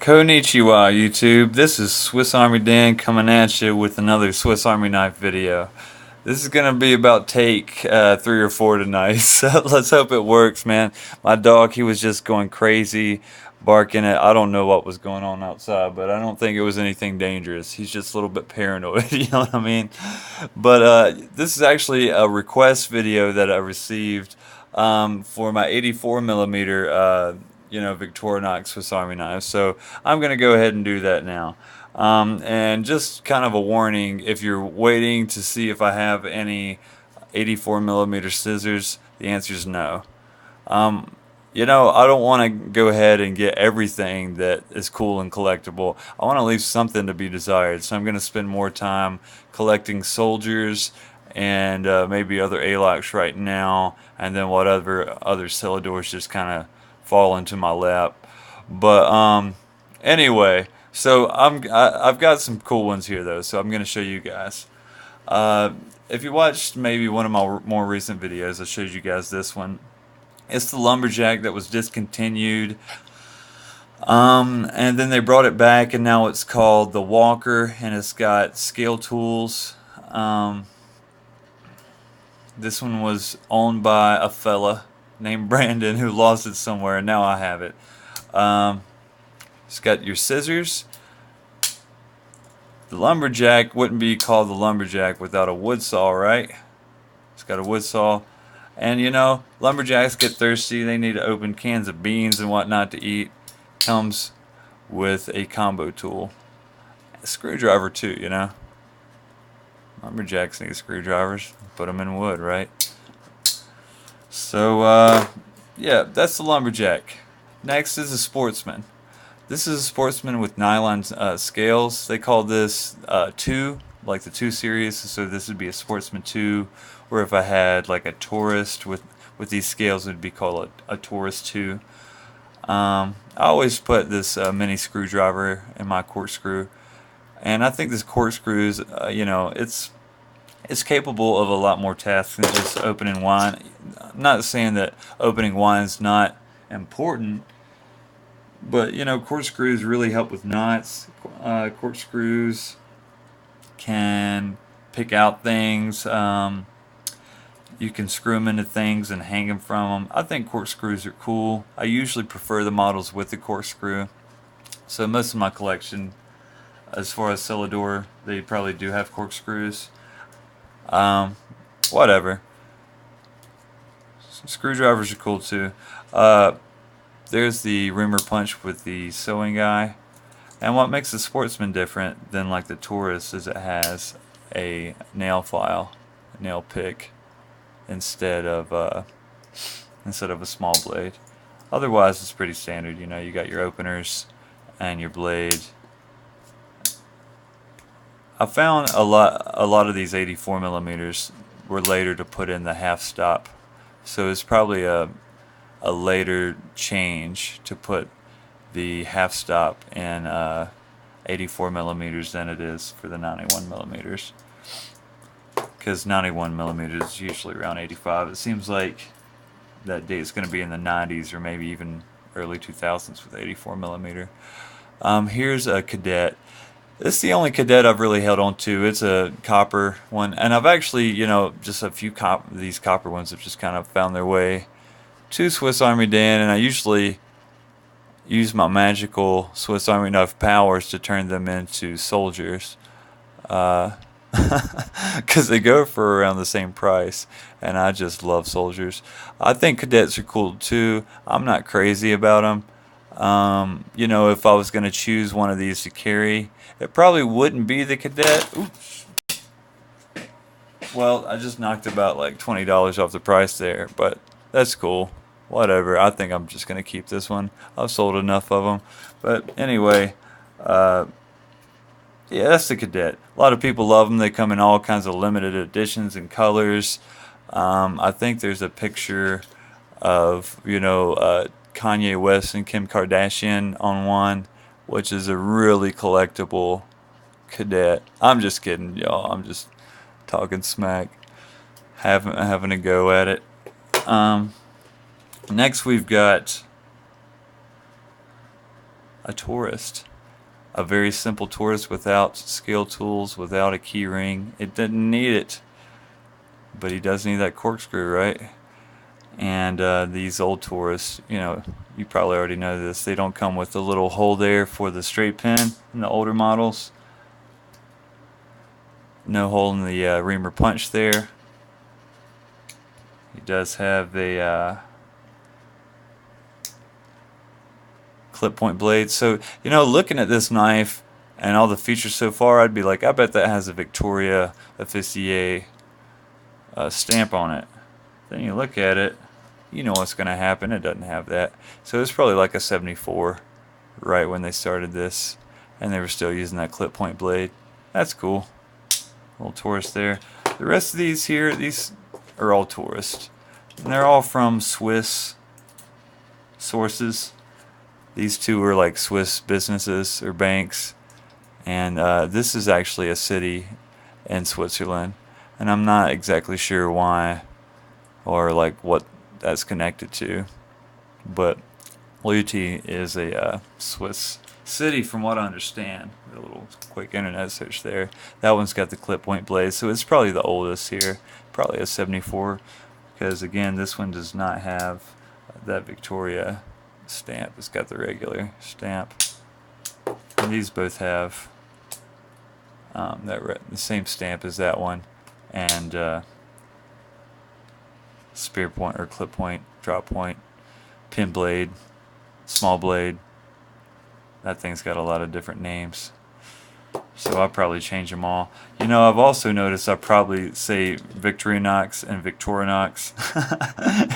Konnichiwa YouTube, this is Swiss Army Dan coming at you with another Swiss Army knife video. This is going to be about take 3 or 4 tonight, so let's hope it works, man. My dog, he was just going crazy, barking at, I don't know what was going on outside, but I don't think it was anything dangerous. He's just a little bit paranoid, you know what I mean? But this is actually a request video that I received for my 84 millimeter Victorinox Swiss Army knife. So I'm going to go ahead and do that now. And just kind of a warning, if you're waiting to see if I have any 84 millimeter scissors, the answer is no. I don't want to go ahead and get everything that is cool and collectible. I want to leave something to be desired. So I'm going to spend more time collecting soldiers and maybe other ALOCs right now, and then whatever other Celadors just kind of fall into my lap. But anyway, so I've got some cool ones here though, so I'm going to show you guys. If you watched maybe one of my more recent videos, I showed you guys this one. It's the Lumberjack that was discontinued, and then they brought it back, and now it's called the Walker, and it's got scale tools. This one was owned by a fella named Brandon who lost it somewhere, and now I have it. It's got your scissors. The Lumberjack wouldn't be called the Lumberjack without a wood saw, right? It's got a wood saw. And lumberjacks get thirsty, they need to open cans of beans and whatnot to eat. Comes with a combo tool. A screwdriver too, Lumberjacks need screwdrivers. Put them in wood, right? So, yeah, that's the Lumberjack. Next is a Sportsman. This is a Sportsman with nylon scales. They call this 2, like the 2 series. So this would be a Sportsman 2. Or if I had like a Tourist with these scales, it would be called a Tourist 2. I always put this mini screwdriver in my corkscrew. And I think this corkscrew is, it's capable of a lot more tasks than just opening wine. I'm not saying that opening wine is not important, but corkscrews really help with knots. Corkscrews can pick out things. You can screw them into things and hang them from them. I think corkscrews are cool. I usually prefer the models with the corkscrew. So most of my collection, as far as Celador, they probably do have corkscrews. Whatever. Screwdrivers are cool too. There's the reamer punch with the sewing guy. And what makes the Sportsman different than like the Taurus is it has a nail file, a nail pick, instead of a small blade. Otherwise it's pretty standard, you got your openers and your blade. I found a lot of these 84 millimeters were later to put in the half stop, so it's probably a later change to put the half stop in 84 millimeters than it is for the 91 millimeters, because 91 millimeters is usually around 85. It seems like that date's going to be in the 90s or maybe even early 2000s with 84 millimeter. Here's a Cadet. This is the only Cadet I've really held on to. It's a copper one, and I've actually, just a few these copper ones have just kind of found their way to Swiss Army Dan, and I usually use my magical Swiss Army knife powers to turn them into soldiers, because they go for around the same price, and I just love soldiers. I think Cadets are cool too. I'm not crazy about them. If I was going to choose one of these to carry, it probably wouldn't be the Cadet. Oops. Well, I just knocked about like $20 off the price there, but that's cool. Whatever. I think I'm just going to keep this one. I've sold enough of them. But anyway, yeah, that's the Cadet. A lot of people love them. They come in all kinds of limited editions and colors. I think there's a picture of, Kanye West and Kim Kardashian on one, which is a really collectible Cadet. I'm just kidding, y'all. I'm just talking smack, having a go at it. Next we've got a tourist. A very simple tourist without scale tools, without a key ring. It didn't need it. But he does need that corkscrew, right? And these old tourists, you know, you probably already know this, they don't come with a little hole there for the straight pin in the older models. No hole in the reamer punch there. He does have a clip point blade. So, you know, looking at this knife and all the features so far, I'd be like, I bet that has a Victoria Officier stamp on it. Then you look at it, you know what's going to happen. It doesn't have that. So it's probably like a 74 right when they started this, and they were still using that clip point blade. That's cool. Little tourist there. The rest of these here, these are all tourists, and they're all from Swiss sources. These two are like Swiss businesses or banks, and this is actually a city in Switzerland, and I'm not exactly sure why or like what that's connected to, but Luti is a Swiss city from what I understand. A little quick internet search there. That one's got the clip point blade, so it's probably the oldest here, probably a 74, because again this one does not have that Victoria stamp. It's got the regular stamp, and these both have the same stamp as that one, and spear point or clip point, drop point, pin blade, small blade. That thing's got a lot of different names, so I'll probably change them all. You know, I've also noticed I probably say Victorinox and Victorinox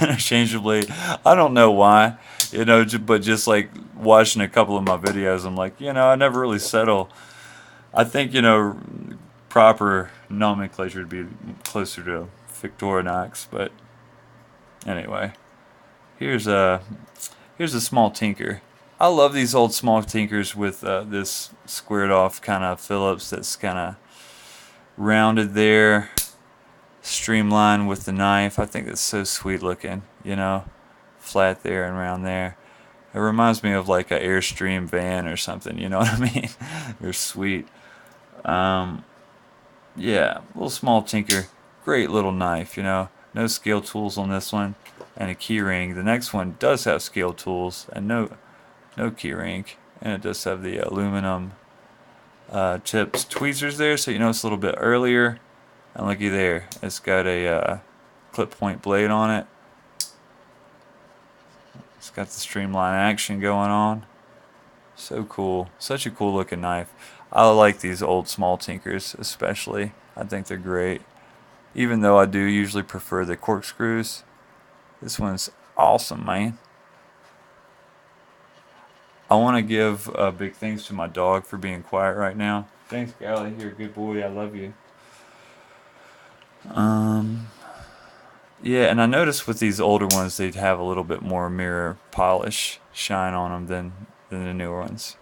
interchangeably. I don't know why, you know, but just like watching a couple of my videos, I'm like, you know, I never really settle. I think, you know, proper nomenclature would be closer to Victorinox, but anyway, here's a small tinker. I love these old small tinkers with this squared off kind of Phillips that's kind of rounded there, streamlined with the knife. I think that's so sweet looking, you know, flat there and round there. It reminds me of like an Airstream van or something, you know what I mean? They're sweet. Yeah, little small tinker, great little knife, you know. No scale tools on this one, and a key ring. The next one does have scale tools and no key ring, and it does have the aluminum tips tweezers there, so you know it's a little bit earlier. And looky there, it's got a clip point blade on it. It's got the streamline action going on. So cool, such a cool looking knife. I like these old small tinkers especially. I think they're great, even though I do usually prefer the corkscrews. This one's awesome, man. I want to give big thanks to my dog for being quiet right now. Thanks, Gally. You're a good boy. I love you. Yeah, and I noticed with these older ones, they'd have a little bit more mirror polish shine on them than the newer ones.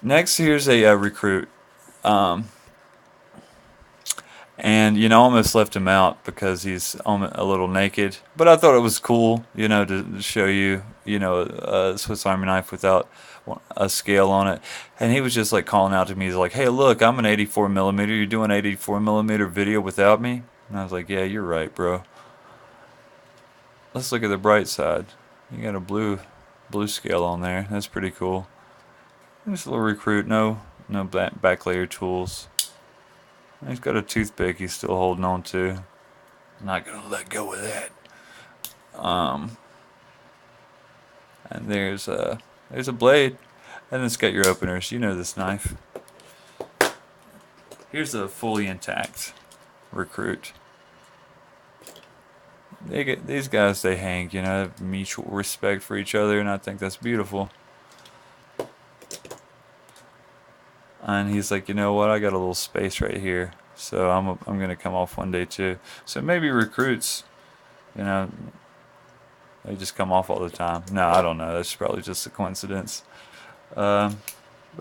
Next, here's a recruit. And, you know, I almost left him out because he's a little naked. But I thought it was cool, you know, to show you, you know, a Swiss Army knife without a scale on it. And he was just like calling out to me. He's like, hey, look, I'm an 84 millimeter. You're doing 84 millimeter video without me? And I was like, yeah, you're right, bro. Let's look at the bright side. You got a blue scale on there. That's pretty cool. Just a little recruit. No back layer tools. He's got a toothpick he's still holding on to. I'm not gonna let go of that. And there's a blade, and it's got your openers. You know this knife. Here's a fully intact recruit. These guys, they hang, you know, have mutual respect for each other, and I think that's beautiful. And he's like, you know what, I got a little space right here, so I'm gonna come off one day too. So maybe recruits, you know, they just come off all the time. No, I don't know, that's probably just a coincidence. But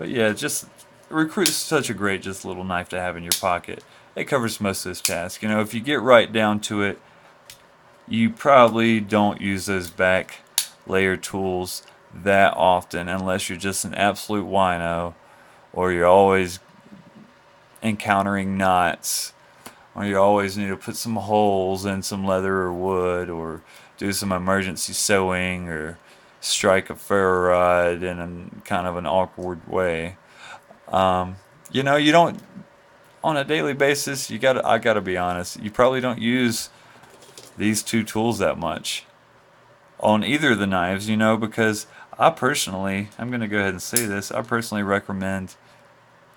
yeah, just recruit is such a great just little knife to have in your pocket. It covers most of those tasks. You know, if you get right down to it, you probably don't use those back layer tools that often unless you're just an absolute wino, or you're always encountering knots, or you always need to put some holes in some leather or wood, or do some emergency sewing, or strike a ferro rod in kind of an awkward way. You know, you don't, on a daily basis, I gotta be honest, you probably don't use these two tools that much on either of the knives, you know, because I'm gonna go ahead and say this, I personally recommend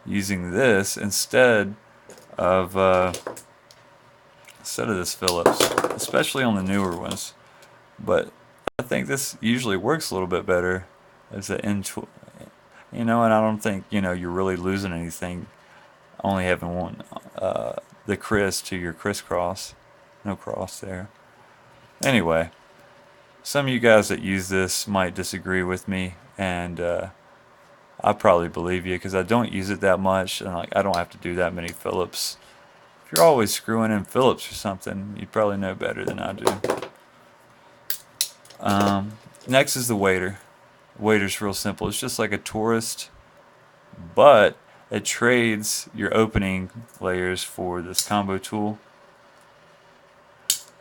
using this of uh, instead of this Phillips, especially on the newer ones. But I think this usually works a little bit better as an end tool, you know, and I don't think, you know, you're really losing anything only having one, the Criss to your crisscross. No cross there. Anyway, some of you guys that use this might disagree with me, and I probably believe you because I don't use it that much, and like I don't have to do that many Phillips. If you're always screwing in Phillips or something, you probably know better than I do. Next is the waiter. Waiter's real simple. It's just like a tourist, but it trades your opening layers for this combo tool.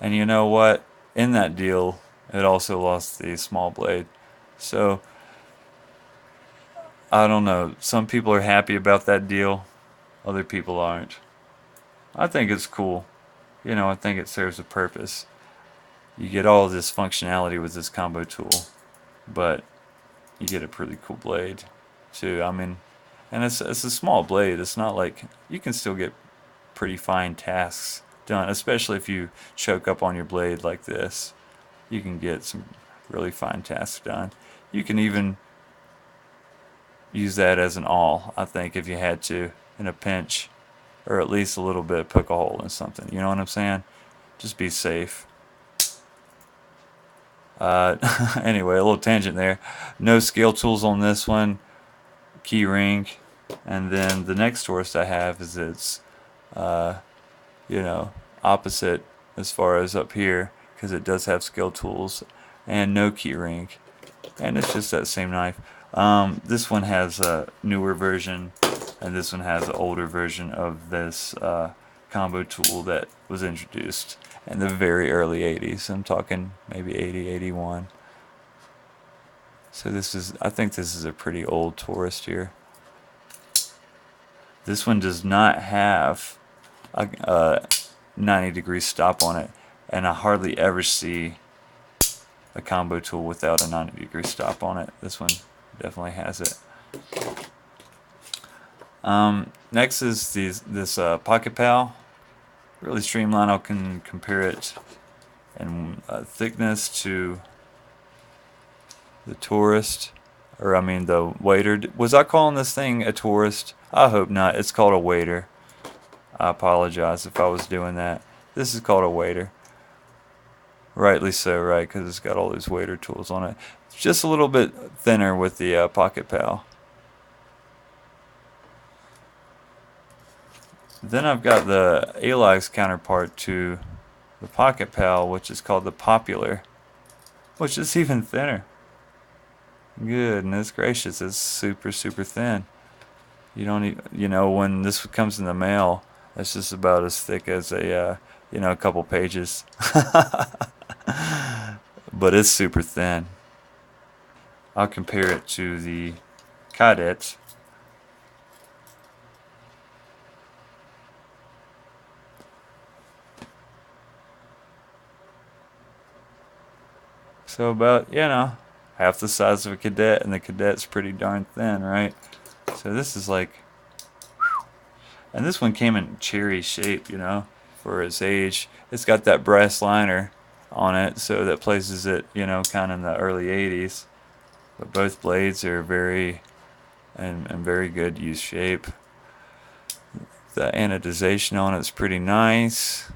And you know what? In that deal, it also lost the small blade. So, I don't know. Some people are happy about that deal. Other people aren't. I think it's cool. You know, I think it serves a purpose. You get all this functionality with this combo tool, but you get a pretty cool blade too. I mean, and it's a small blade. It's not like, you can still get pretty fine tasks done, especially if you choke up on your blade like this. You can get some really fine tasks done. You can even use that as an awl, I think, if you had to in a pinch, or at least a little bit, poke a hole in something. You know what I'm saying? Just be safe. Anyway, a little tangent there. No scale tools on this one. Key ring. And then the next tourist I have is its, you know, opposite as far as up here, because it does have scale tools and no key ring. And it's just that same knife. This one has a newer version, and this one has an older version of this combo tool that was introduced in the very early 80s. I'm talking maybe 80, 81. So I think this is a pretty old tourist here. This one does not have a 90-degree stop on it, and I hardly ever see a combo tool without a 90-degree stop on it. This one definitely has it. Next is this Pocket Pal. Really streamlined. I can compare it in thickness to the Tourist, or I mean the Waiter. Was I calling this thing a Tourist? I hope not. It's called a Waiter. I apologize if I was doing that. This is called a Waiter. Rightly so, right? Because it's got all these Waiter tools on it. It's just a little bit thinner with the Pocket Pal. Then I've got the Alex counterpart to the Pocket Pal, which is called the Popular, which is even thinner. Goodness gracious, it's super, super thin. You don't even, you know, when this comes in the mail, it's just about as thick as a, you know, a couple pages. But it's super thin. I'll compare it to the Cadet. So about, you know, half the size of a Cadet, and the Cadet's pretty darn thin, right? So this is like, and this one came in cherry shape, you know, for its age. It's got that brass liner on it, so that places it, you know, kind of in the early 80s. But both blades are very, and very good use shape. The anodization on it's pretty nice.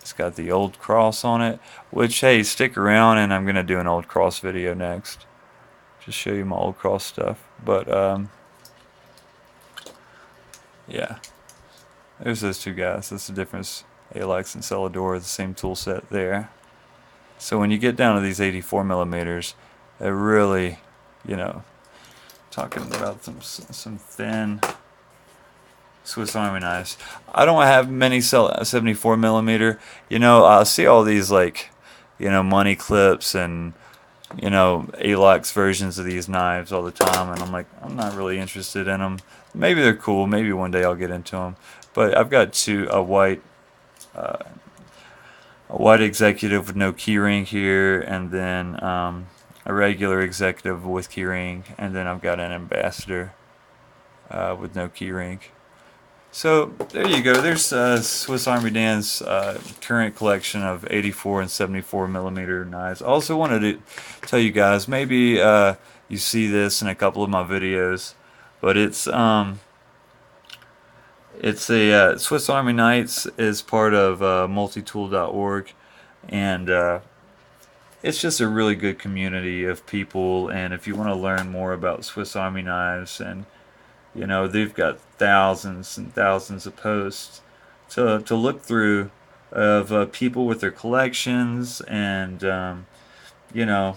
It's got the old cross on it, which, hey, stick around, and I'm going to do an old cross video next. Just show you my old cross stuff. But, yeah. There's those two guys. That's the difference. Alex and Celador, the same tool set there. So when you get down to these 84 millimeters, It really, you know, talking about some thin Swiss Army knives. I don't have many 74 millimeter. You know, I see all these like, you know, money clips and, you know, Alox versions of these knives all the time, and I'm like, I'm not really interested in them. Maybe they're cool. Maybe one day I'll get into them. But I've got a white executive with no keyring here, and then a regular executive with keyring, and then I've got an ambassador with no keyring. So there you go. There's Swiss Army Dan's current collection of 84 and 74 millimeter knives. I also wanted to tell you guys, maybe you see this in a couple of my videos, but it's a Swiss Army Knights is part of multitool.org, and it's just a really good community of people. And if you want to learn more about Swiss Army knives, and you know, they've got thousands and thousands of posts to look through of people with their collections, and you know,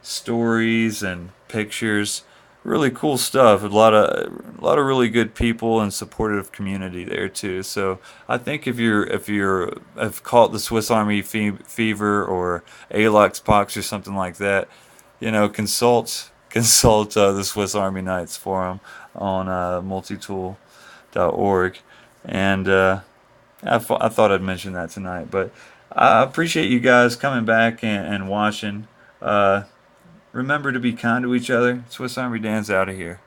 stories and pictures. Really cool stuff. A lot of really good people and supportive community there too. So I think if you're have caught the Swiss Army fever or Alox pox or something like that, you know, consult the Swiss Army Knights forum on multitool.org, and I thought I'd mention that tonight. But I appreciate you guys coming back and watching. Remember to be kind to each other. Swiss Army Dan's out of here.